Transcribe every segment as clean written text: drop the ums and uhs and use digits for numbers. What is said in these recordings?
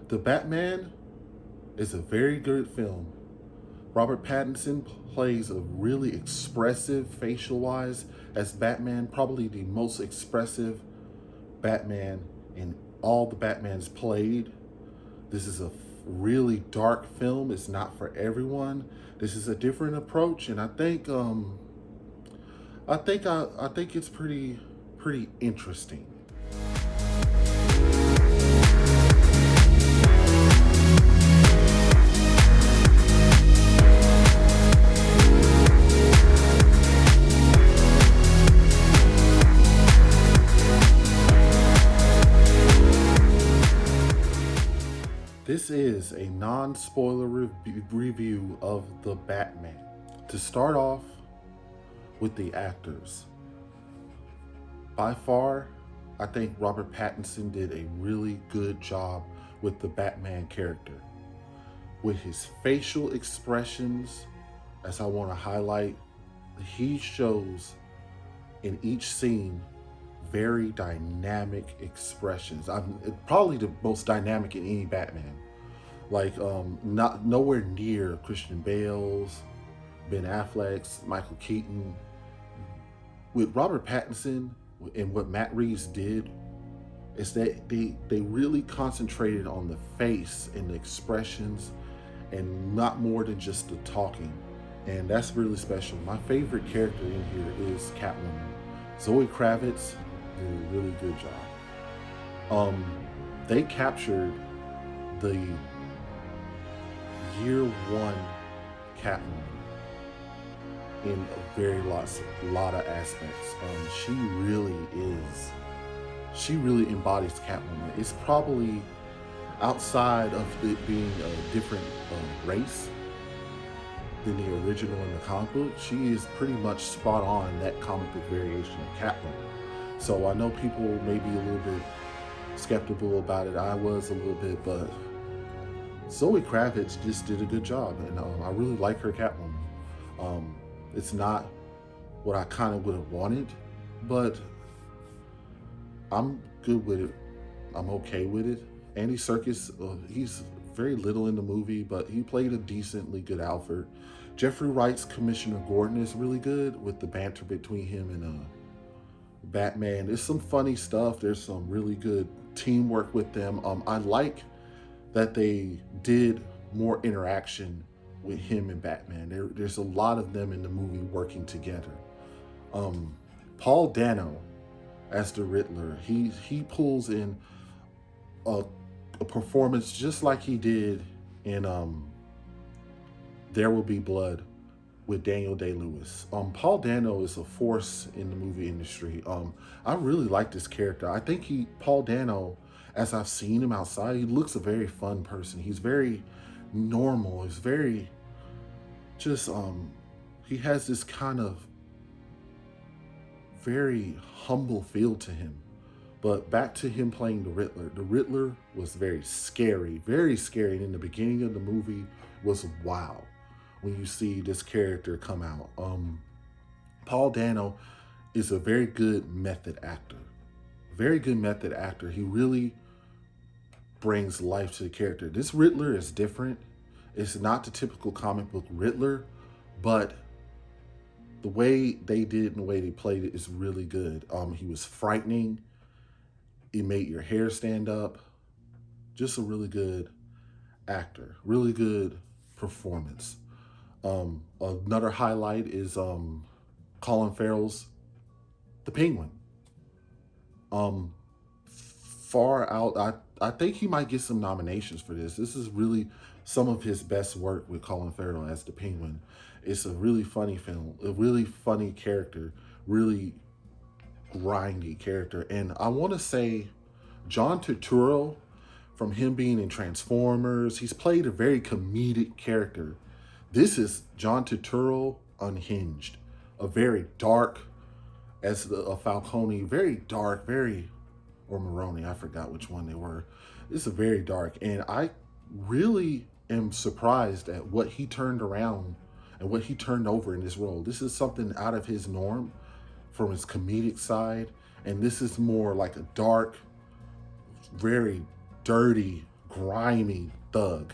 The Batman is a very good film. Robert Pattinson plays a really expressive, facial-wise, as Batman, probably the most expressive Batman in all the Batmans played. This is a really dark film. It's not for everyone. This is a different approach, and I think it's pretty interesting. This is a non-spoiler review of The Batman. To start off with the actors, by far, I think Robert Pattinson did a really good job with the Batman character. With his facial expressions, as I want to highlight, he shows in each scene very dynamic expressions. I'm probably the most dynamic in any Batman. Like not nowhere near Christian Bale's, Ben Affleck's, Michael Keaton. With Robert Pattinson and what Matt Reeves did is that they really concentrated on the face and the expressions and not more than just the talking. And that's really special. My favorite character in here is Catwoman. Zoe Kravitz did a really good job. They captured the year one Catwoman in a lot of aspects. She really embodies Catwoman. It's probably outside of it being a different race than the original in the comic book. She is pretty much spot on that comic book variation of Catwoman. So I know people may be a little bit skeptical about it. I was a little bit, but Zoe Kravitz just did a good job, and I really like her Catwoman. It's not what I kind of would have wanted, but I'm good with it. I'm okay with it. Andy Serkis, he's very little in the movie, but he played a decently good Alfred. Jeffrey Wright's Commissioner Gordon is really good with the banter between him and Batman. There's some funny stuff. There's some really good teamwork with them. I like that they did more interaction with him and Batman. There's a lot of them in the movie working together. Paul Dano as the Riddler, he pulls in a performance just like he did in There Will Be Blood with Daniel Day-Lewis. Paul Dano is a force in the movie industry. I really like this character. I think Paul Dano, as I've seen him outside, he looks a very fun person. He's very normal. He's very just he has this kind of very humble feel to him. But back to him playing the Riddler. The Riddler was very scary, and in the beginning of the movie was wow when you see this character come out. Paul Dano is a very good method actor. Very good method actor. He really brings life to the character. This Riddler is different. It's not the typical comic book Riddler, but the way they did it and the way they played it is really good. He was frightening. It made your hair stand up. Just a really good actor. Really good performance. Another highlight is Colin Farrell's The Penguin. Far out, I think he might get some nominations for this. This is really some of his best work with Colin Farrell as the Penguin. It's a really funny film, a really funny character, really grindy character. And I want to say John Turturro, from him being in Transformers, he's played a very comedic character. This is John Turturro unhinged, a very dark, as a Falcone, very dark, or Maroni, I forgot which one they were. It's a very dark, and I really am surprised at what he turned around and what he turned over in this role. This is something out of his norm from his comedic side, and this is more like a dark, very dirty grimy thug.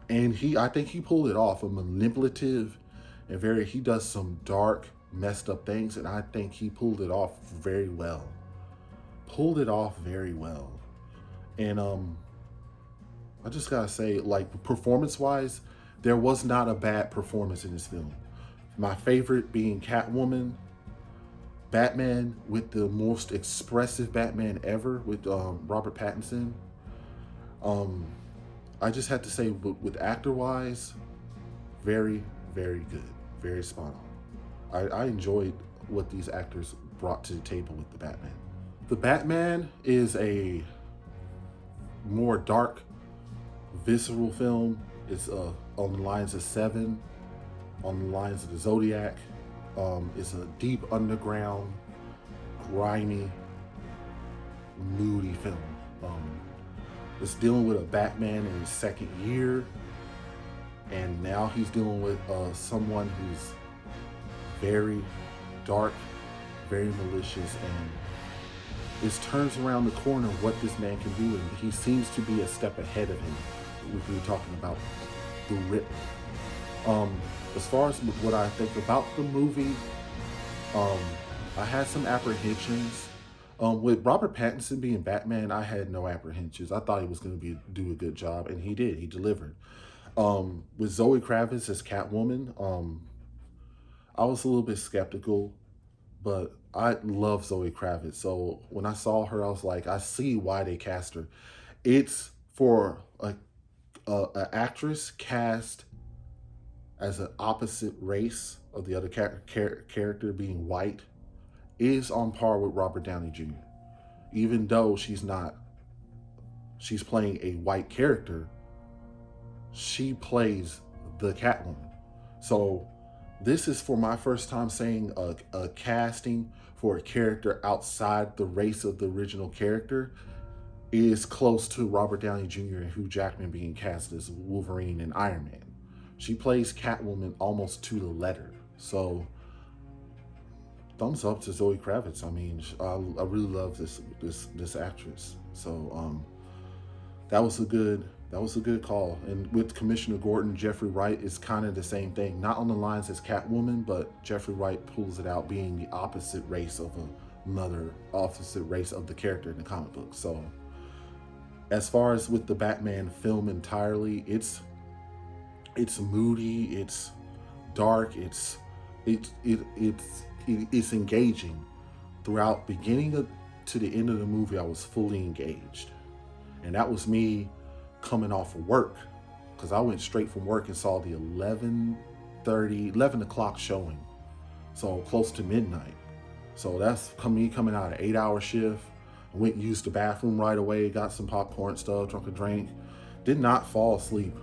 And I think he pulled it off. A manipulative and he does some dark, messed up things, and I think he pulled it off very well. Pulled it off very well. And I just gotta say, like, performance wise, there was not a bad performance in this film. My favorite being Catwoman, Batman with the most expressive Batman ever with Robert Pattinson. Um, I just had to say, with actor wise, very, very good, very spot on. I enjoyed what these actors brought to the table with the Batman. The Batman is a more dark, visceral film. It's on the lines of Seven, on the lines of the Zodiac. It's a deep underground, grimy, moody film. It's dealing with a Batman in his second year, and now he's dealing with someone who's very dark, very malicious, and it turns around the corner what this man can do, and he seems to be a step ahead of him. We were talking about the Rip. As far as what I think about the movie, I had some apprehensions. With Robert Pattinson being Batman, I had no apprehensions. I thought he was going to do a good job, and he did. He delivered. With Zoe Kravitz as Catwoman, I was a little bit skeptical, but I love Zoe Kravitz. So when I saw her, I was like, I see why they cast her. It's for an actress cast as an opposite race of the other character being white is on par with Robert Downey Jr. Even though she's playing a white character, she plays the Catwoman. So this is for my first time saying a casting for a character outside the race of the original character is close to Robert Downey Jr. and Hugh Jackman being cast as Wolverine and Iron Man. She plays Catwoman almost to the letter. So thumbs up to Zoe Kravitz. I mean, I really love this actress. So that was a good call. And with Commissioner Gordon, Jeffrey Wright is kind of the same thing. Not on the lines as Catwoman, but Jeffrey Wright pulls it out, being the opposite race of opposite race of the character in the comic book. So as far as with the Batman film entirely, it's moody, it's dark, it's engaging. Throughout beginning to the end of the movie, I was fully engaged. And that was me coming off of work, because I went straight from work and saw the 11 o'clock showing. So close to midnight. So that's me coming out an 8-hour shift. I went and used the bathroom right away, got some popcorn stuff, drunk a drink. Did not fall asleep.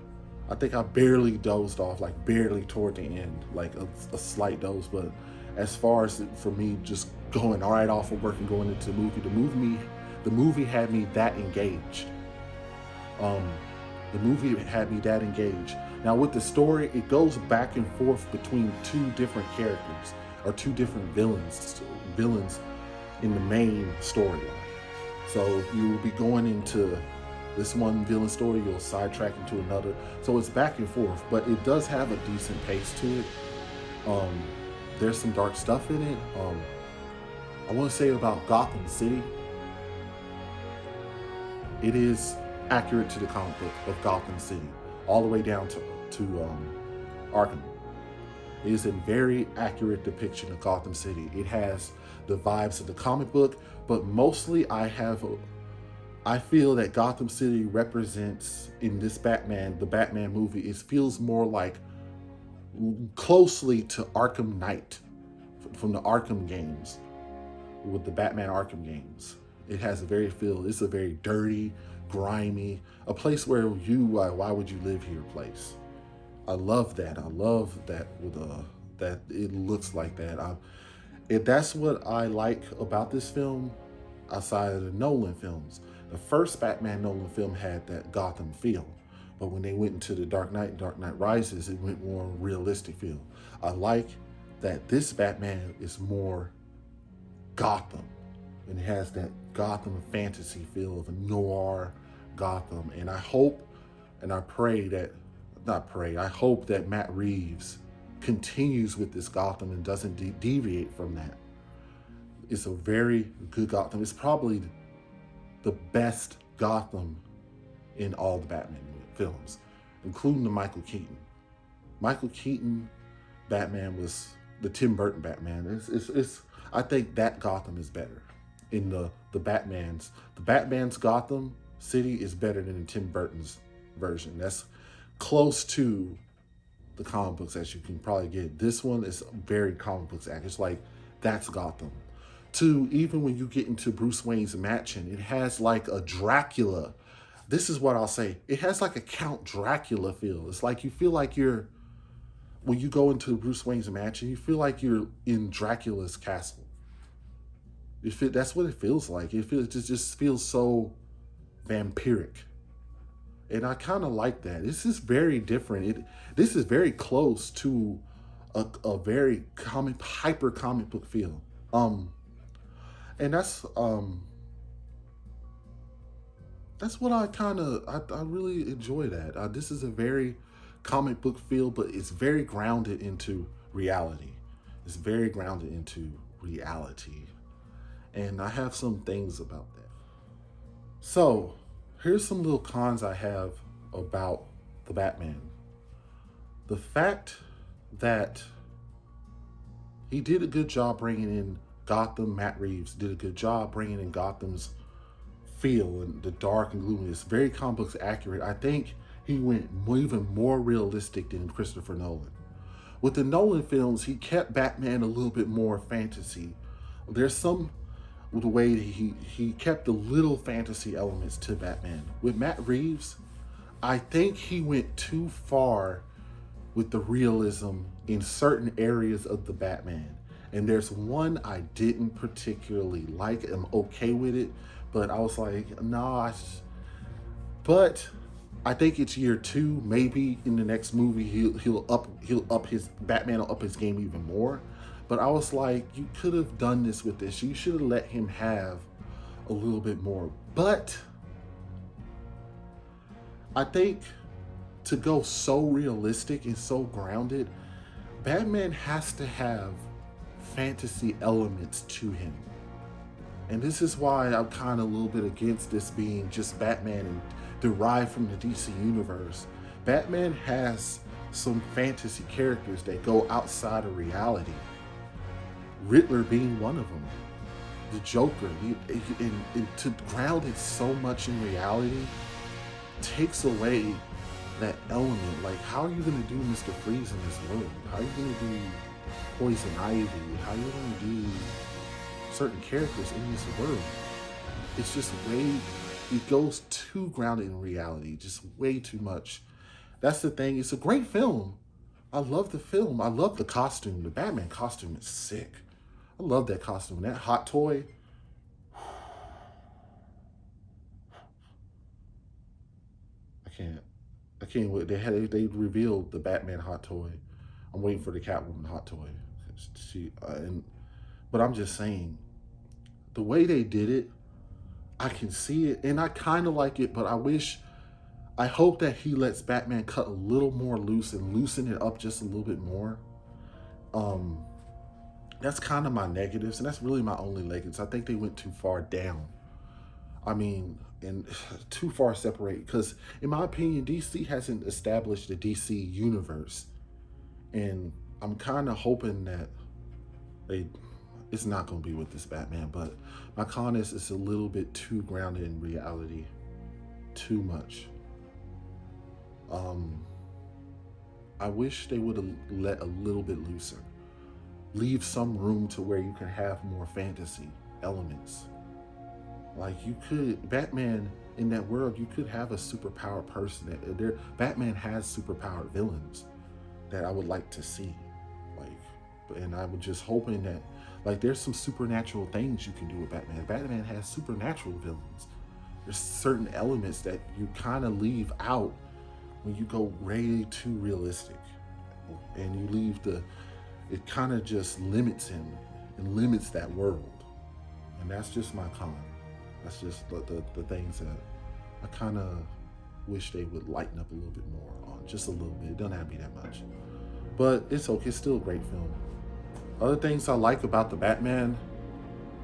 I think I barely dozed off, like barely toward the end, like a slight doze. But as far as for me just going right off of work and going into the movie had me that engaged. The movie had me that engaged. Now with the story, it goes back and forth between two different characters or two different villains in the main storyline. So you will be going into this one villain story, you'll sidetrack into another. So it's back and forth, but it does have a decent pace to it. There's some dark stuff in it. I want to say about Gotham City, it is accurate to the comic book of Gotham City, all the way down to Arkham. It is a very accurate depiction of Gotham City. It has the vibes of the comic book, but mostly I feel that Gotham City represents, in this the Batman movie, it feels more like closely to Arkham Knight from the Arkham games, with the Batman Arkham games. It has it's a very dirty, grimy, a place where why would you live here place. I love that. I love that that it looks like that. That's what I like about this film, outside of the Nolan films. The first Batman Nolan film had that Gotham feel, but when they went into the Dark Knight Rises, it went more realistic feel. I like that this Batman is more Gotham, and it has that Gotham fantasy feel of a noir Gotham. And I hope and I pray that, not pray, I hope that Matt Reeves continues with this Gotham and doesn't deviate from that. It's a very good Gotham. It's probably the best Gotham in all the Batman films, including the Michael Keaton. Michael Keaton Batman was the Tim Burton Batman. I think that Gotham is better. In the Batman's Gotham City is better than Tim Burton's version. That's close to the comic books as you can probably get. This one is very comic books accurate. It's like, that's Gotham. Even when you get into Bruce Wayne's mansion, it has like a Dracula. This is what I'll say. It has like a Count Dracula feel. It's like you feel like when you go into Bruce Wayne's mansion, you feel like you're in Dracula's castle. That's what it feels like. It just feels so vampiric. And I kind of like that. This is very different. This is very close to a very hyper comic book feel. And that's what I really enjoy that. This is a very comic book feel, but it's very grounded into reality. It's very grounded into reality. And I have some things about that. So, here's some little cons I have about the Batman. The fact that he did a good job bringing in Gotham. Matt Reeves did a good job bringing in Gotham's feel and the dark and gloomy. It's very comic books accurate. I think he went even more realistic than Christopher Nolan. With the Nolan films, he kept Batman a little bit more fantasy. There's some the way he kept the little fantasy elements to Batman. With Matt Reeves, I think he went too far with the realism in certain areas of the Batman. And there's one I didn't particularly like. I'm okay with it, but I was like, nah. But I think it's year 2. Maybe in the next movie he'll up his Batman will up his game even more. But I was like, you could have done this with this. You should have let him have a little bit more. But I think to go so realistic and so grounded, Batman has to have fantasy elements to him. And this is why I'm kind of a little bit against this being just Batman and derived from the DC universe. Batman has some fantasy characters that go outside of reality. Riddler being one of them. The Joker. And to ground it so much in reality takes away that element. Like, how are you going to do Mr. Freeze in this world? How are you going to do Poison Ivy? How are you going to do certain characters in this world? It's just it goes too grounded in reality, just way too much. That's the thing. It's a great film. I love the film. I love the costume. The Batman costume is sick. I love that costume. That hot toy. I can't wait. They revealed the Batman hot toy. I'm waiting for the Catwoman hot toy. But I'm just saying, the way they did it, I can see it, and I kind of like it. But I hope that he lets Batman cut a little more loose and loosen it up just a little bit more. That's kind of my negatives, and that's really my only negatives. I think they went too far down. I mean, and too far separated, because in my opinion, DC hasn't established the DC universe, and I'm kind of hoping that it's not going to be with this Batman. But my con is it's a little bit too grounded in reality, too much. I wish they would have let a little bit looser. Leave some room to where you can have more fantasy elements. Like, you could, Batman in that world, you could have a superpowered person. Batman has superpowered villains that I would like to see. And I was just hoping that, there's some supernatural things you can do with Batman. Batman has supernatural villains. There's certain elements that you kind of leave out when you go way too realistic. And you leave it kind of just limits him and limits that world. And that's just my con. That's just the things that I kind of wish they would lighten up a little bit more on just a little bit. It doesn't have to be that much, but it's okay. It's still a great film. Other things I like about the Batman,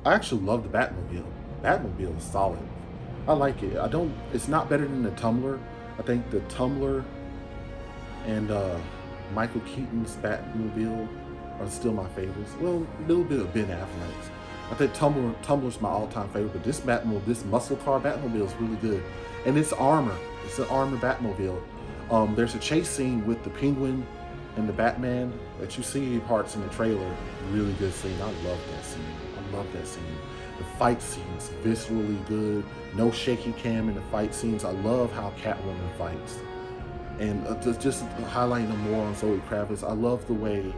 I actually love the Batmobile. Batmobile is solid. I like it. I don't. It's not better than the Tumbler. I think the Tumbler and Michael Keaton's Batmobile are still my favorites. Well, a little bit of Ben Affleck's. I think Tumbler's my all-time favorite, but this muscle car Batmobile is really good, and it's armor. It's an armor Batmobile. There's a chase scene with the Penguin and the Batman that you see parts in the trailer. Really good scene. I love that scene. I love that scene. The fight scenes, viscerally good. No shaky cam in the fight scenes. I love how Catwoman fights. And just highlighting them more on Zoe Kravitz, I love the way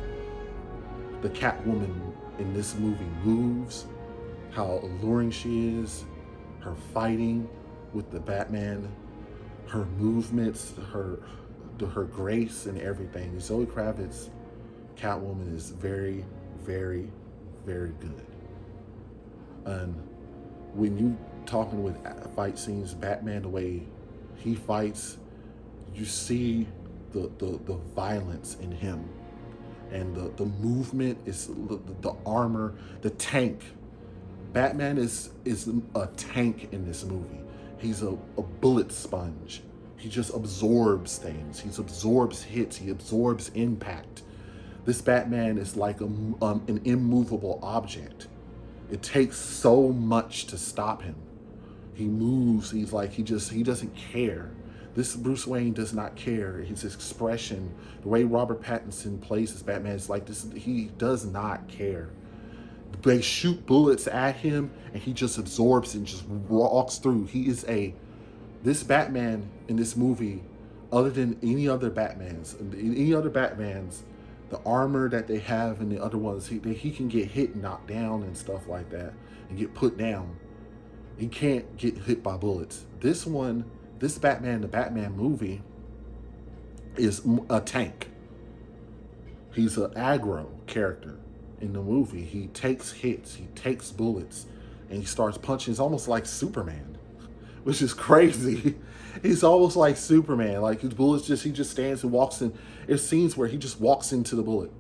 the Catwoman in this movie moves, how alluring she is, her fighting with the Batman, her movements, her grace and everything. Zoe Kravitz, Catwoman is very, very, very good. And when you talking with fight scenes, Batman, the way he fights, you see the violence in him, and the movement is the armor, the tank. Batman is a tank in this movie. He's a bullet sponge. He just absorbs things. He absorbs hits. He absorbs impact. This Batman is like an immovable object. It takes so much to stop him. He moves. He doesn't care. This Bruce Wayne does not care. His expression, the way Robert Pattinson plays this Batman is like this. He does not care. They shoot bullets at him, and he just absorbs and just walks through. This Batman in this movie, other than any other Batmans, the armor that they have and the other ones, he can get hit and knocked down and stuff like that and get put down. He can't get hit by bullets. This Batman, the Batman movie, is a tank. He's an aggro character in the movie. He takes hits, he takes bullets, and he starts punching. It's almost like Superman, which is crazy. He's almost like Superman. Like his bullets he just stands and walks in. There's scenes where he just walks into the bullet.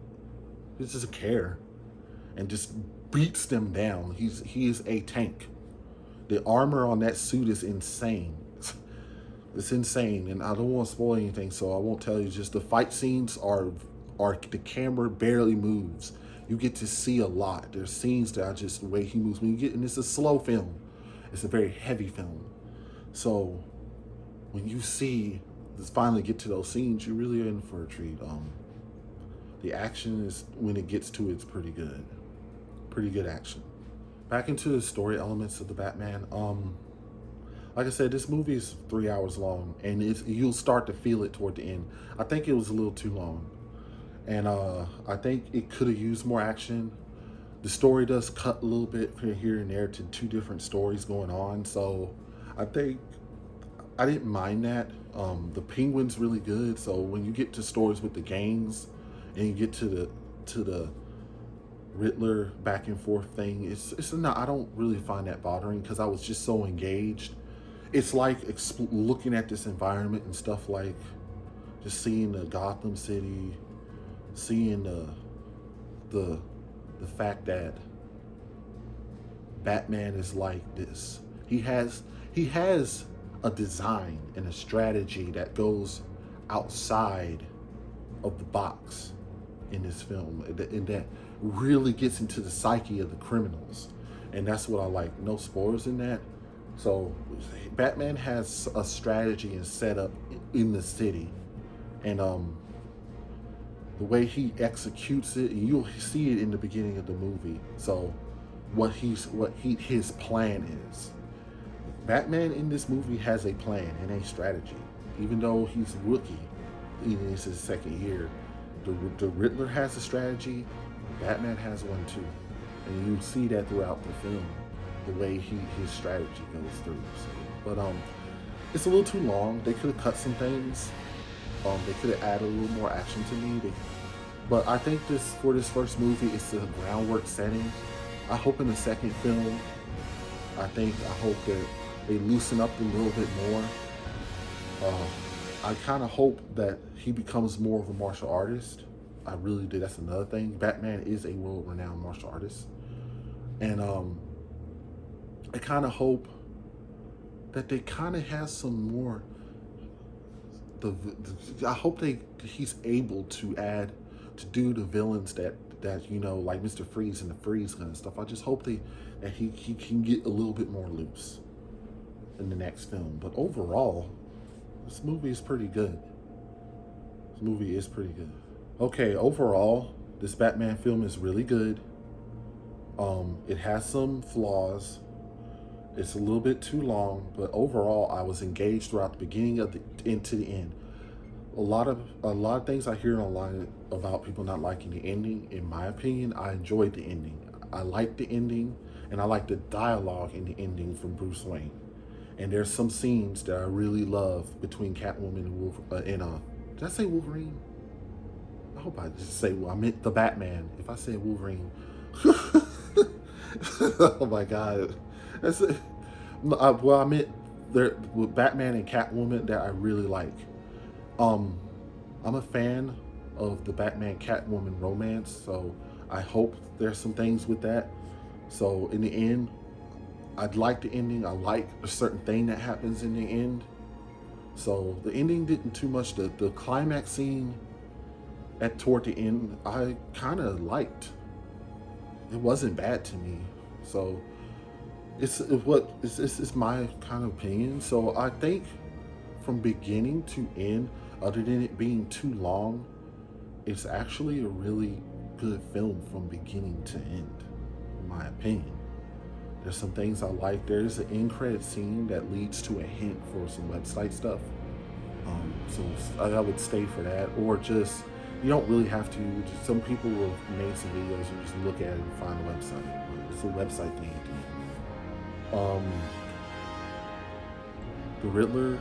He doesn't care and just beats them down. He is a tank. The armor on that suit is insane. It's insane, and I don't want to spoil anything, so I won't tell you. Just the fight scenes are the camera barely moves. You get to see a lot. There's scenes that are just the way he moves. And it's a slow film. It's a very heavy film. So when you finally get to those scenes, you really are in for a treat. The action is, when it gets to it's pretty good. Pretty good action. Back into the story elements of the Batman. Like I said, this movie is 3 hours long, and you'll start to feel it toward the end. I think it was a little too long, and I think it could have used more action. The story does cut a little bit here and there to two different stories going on, so I think I didn't mind that. The Penguin's really good, so when you get to stories with the gangs and you get to the Riddler back and forth thing, it's not. I don't really find that bothering because I was just so engaged. It's like looking at this environment and stuff, like just seeing the Gotham City, seeing the fact that Batman is like this. He has a design and a strategy that goes outside of the box in this film, and that really gets into the psyche of the criminals, and that's what I like. No spoilers in that. So Batman has a strategy and setup in the city, and the way he executes it, and you'll see it in the beginning of the movie. So his plan is. Batman in this movie has a plan and a strategy. Even though he's a rookie, it's his second year, the Riddler has a strategy, Batman has one too. And you see that throughout the film, the way his strategy goes through. So, but it's a little too long. They could have cut some things. They could have added a little more action to me. But I think for this first movie, it's the groundwork setting. I hope in the second film, I hope that they loosen up a little bit more. I kind of hope that he becomes more of a martial artist. I really do. That's another thing. Batman is a world-renowned martial artist, and I kind of hope that they kind of have some more. I hope he's able to add to do the villains that like Mr. Freeze and the Freeze gun and stuff. I just hope that he can get a little bit more loose in the next film. But overall, this movie is pretty good. This movie is pretty good. Okay, overall, this Batman film is really good. It has some flaws. It's a little bit too long, but overall, I was engaged throughout the beginning of the end to the end. A lot of things I hear online about people not liking the ending. In my opinion, I enjoyed the ending. I liked the ending, and I liked the dialogue in the ending from Bruce Wayne. And there's some scenes that I really love between Catwoman and Wolverine. Did I say Wolverine? I hope I just say, I meant the Batman. If I said Wolverine, oh my God. That's it. Well, I meant there with Batman and Catwoman that I really like. I'm a fan of the Batman Catwoman romance, so I hope there's some things with that. So in the end, I'd like the ending. I like a certain thing that happens in the end. So the ending didn't too much. The climax scene toward the end, I kind of liked. It wasn't bad to me. So it's my kind of opinion. So I think from beginning to end, other than it being too long, it's actually a really good film from beginning to end, in my opinion. There's some things I like. There's an end credit scene that leads to a hint for some website stuff. So I would stay for that, or just, you don't really have to. Some people will make some videos and just look at it and find a website. It's a website thing at the end. The Riddler,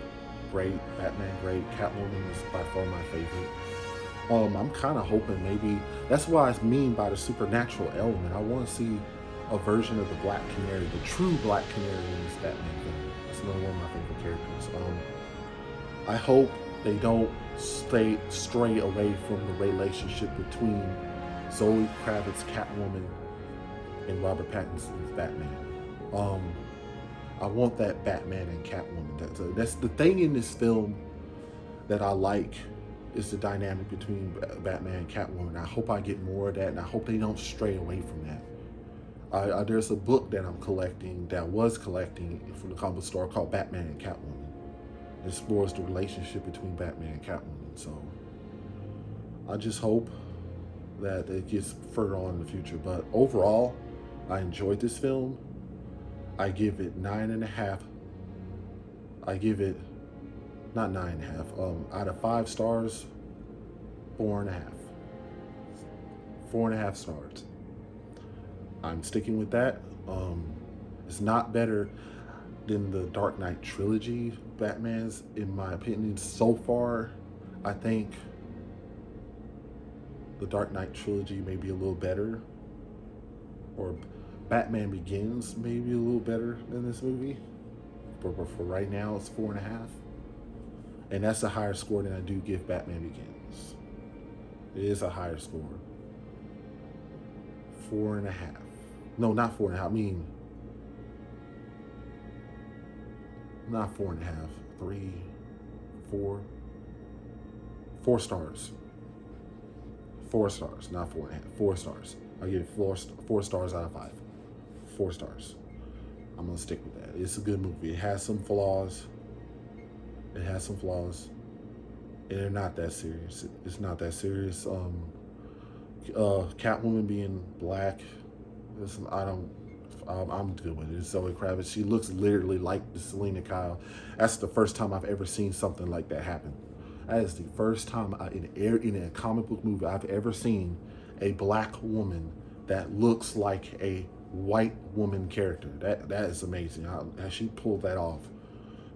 great. Batman, great. Catwoman is by far my favorite. I'm kind of hoping maybe that's what I mean by the supernatural element. I want to see a version of the Black Canary, the true Black Canary in this Batman film. It's another one of my favorite characters. I hope they don't stray away from the relationship between Zoe Kravitz's Catwoman and Robert Pattinson's Batman. I want that Batman and Catwoman. That's the thing in this film that I like, is the dynamic between Batman and Catwoman. I hope I get more of that, and I hope they don't stray away from that. There's a book that I'm collecting, that was collecting from the comic store, called Batman and Catwoman. It explores the relationship between Batman and Catwoman. So I just hope that it gets further on in the future. But overall, I enjoyed this film. I give it 9.5. I give it, not 9.5. Out of 5 stars, 4.5. 4.5 stars. I'm sticking with that. It's not better than the Dark Knight trilogy Batmans, in my opinion. So far, I think the Dark Knight trilogy may be a little better, or Batman Begins may be a little better than this movie. But for right now, it's 4.5. And that's a higher score than I do give Batman Begins. It is a higher score. 4.5. No, not 4.5. I mean, not 4.5. 3, 4. 4 stars. 4 stars, not 4.5. 4 stars. I give it 4 stars out of 5. 4 stars. I'm gonna stick with that. It's a good movie. It has some flaws. And they're not that serious. It's not that serious. Catwoman being black, listen, I'm good with it. It's Zoe Kravitz. She looks literally like the Selena Kyle. That's the first time I've ever seen something like that happen. That is the first time in a comic book movie I've ever seen a black woman that looks like a white woman character. That is amazing. How she pulled that off.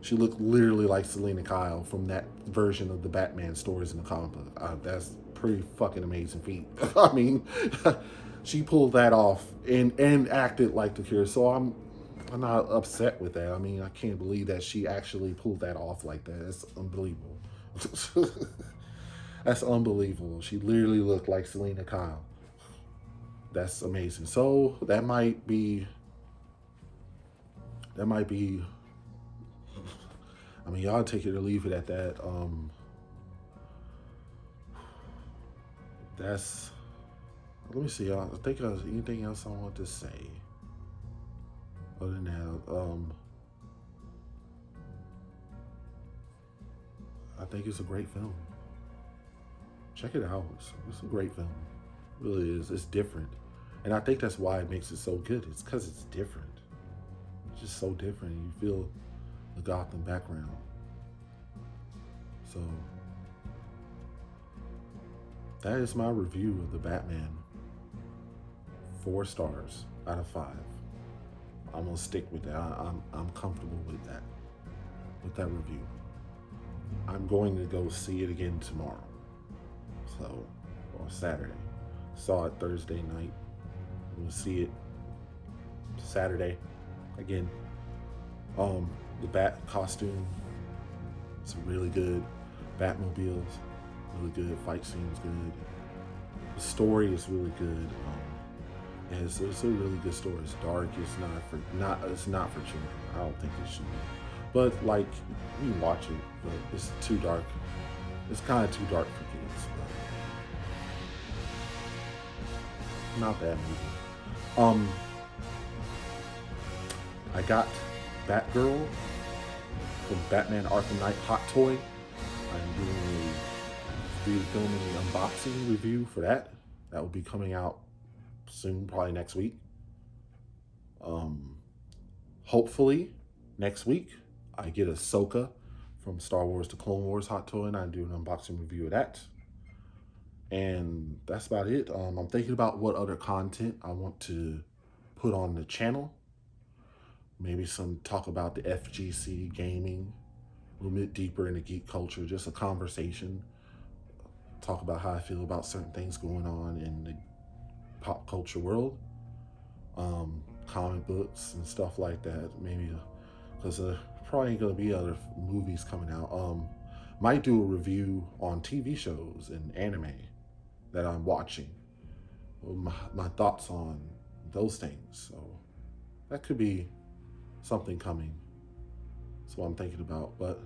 She looked literally like Selena Kyle from that version of the Batman stories in the comic book. That's pretty fucking amazing feat. I mean, she pulled that off and acted like the character. So I'm not upset with that. I mean, I can't believe that she actually pulled that off like that. That's unbelievable. That's unbelievable. She literally looked like Selena Kyle. That's amazing. So that might be. I mean, y'all take it or leave it at that. That's. Let me see. Y'all. I think of anything else I want to say. Other than that, I think it's a great film. Check it out. It's a great film. It really is. It's different, and I think that's why it makes it so good. It's because it's different. It's just so different. You feel the Gotham background. So that is my review of the Batman. 4 stars out of 5. I'm gonna stick with that. I'm comfortable with that review. I'm going to go see it again tomorrow. So, or Saturday. Saw it Thursday night. I'm gonna see it Saturday again. The Bat costume. It's really good. Batmobiles, really good. Fight scenes good. The story is really good. It's a really good story. It's dark. It's not for children. I don't think it should be. But like, you can watch it, but it's too dark. It's kind of too dark for kids. But not that movie. I got Batgirl from Batman Arkham Knight Hot Toy. I'm filming the unboxing review for that. That will be coming out soon, probably next week. Hopefully next week I get Ahsoka from Star Wars The Clone Wars Hot Toy, and I do an unboxing review of that. And that's about it. I'm thinking about what other content I want to put on the channel. Maybe some talk about the FGC gaming, a little bit deeper into geek culture, just a conversation. Talk about how I feel about certain things going on in the pop culture world, comic books and stuff like that. Maybe because probably ain't gonna be other movies coming out. Might do a review on TV shows and anime that I'm watching. My thoughts on those things. So that could be something coming. That's what I'm thinking about. But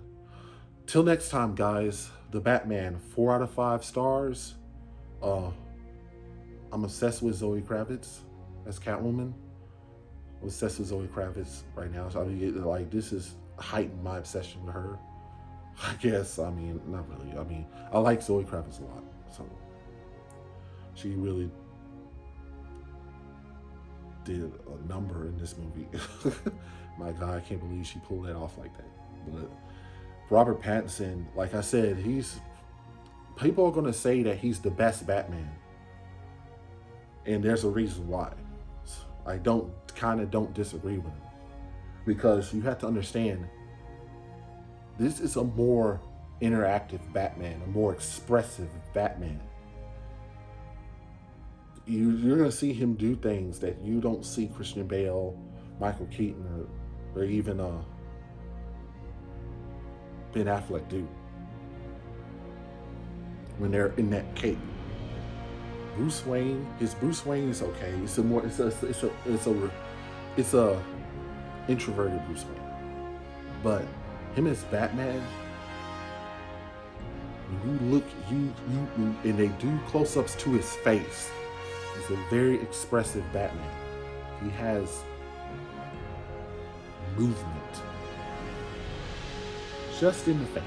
till next time, guys, the Batman, 4 out of 5 stars. I'm obsessed with Zoe Kravitz as Catwoman. I'm obsessed with Zoe Kravitz right now. So I mean, like, this is heightened my obsession with her. I guess. I mean, not really. I mean, I like Zoe Kravitz a lot. So she really did a number in this movie. My God, I can't believe she pulled that off like that. But Robert Pattinson, like I said, people are going to say that he's the best Batman. And there's a reason why. I don't disagree with him. Because you have to understand, this is a more interactive Batman, a more expressive Batman. You're going to see him do things that you don't see Christian Bale, Michael Keaton, or even Ben Affleck do when they're in that cape. Bruce Wayne is okay. It's a introverted Bruce Wayne. But him as Batman, when you look, and they do close-ups to his face. He's a very expressive Batman. He has movement. Just in the face.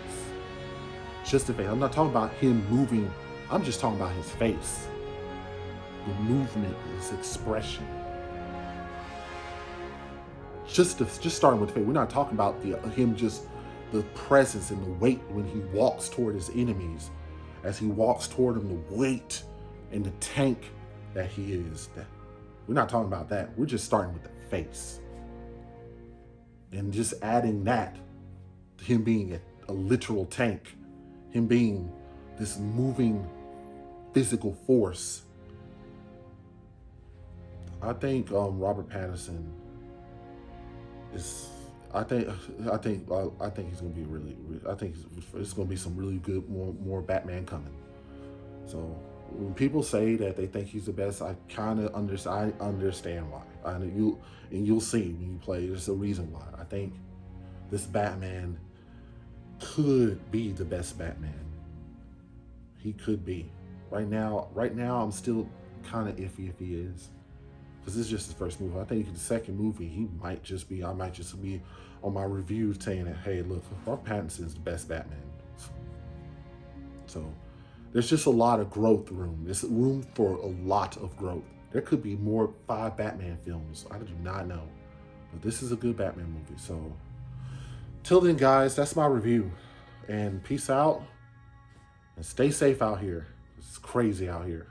Just the face. I'm not talking about him moving. I'm just talking about his face. The movement, his expression. Just starting with the face. We're not talking about him just the presence and the weight when he walks toward his enemies. As he walks toward them, the weight and the tank that he is. We're not talking about that. We're just starting with the face. And just adding that, him being a literal tank, him being this moving physical force. I think Robert Pattinson It's I think I think he's gonna be I think it's gonna be some really good more Batman coming. So when people say that they think he's the best, I kind of understand. I understand why. You'll see when you play. There's a reason why. I think this Batman could be the best Batman. He could be. Right now, I'm still kind of iffy if he is, because this is just his first movie. I think the second movie, he might just be. I might just be on my review saying that, hey, look, Robert Pattinson's the best Batman. So there's just a lot of growth room. There's room for a lot of growth. There could be more 5 Batman films. I do not know, but this is a good Batman movie. So till then, guys, that's my review, and peace out, and stay safe out here. It's crazy out here.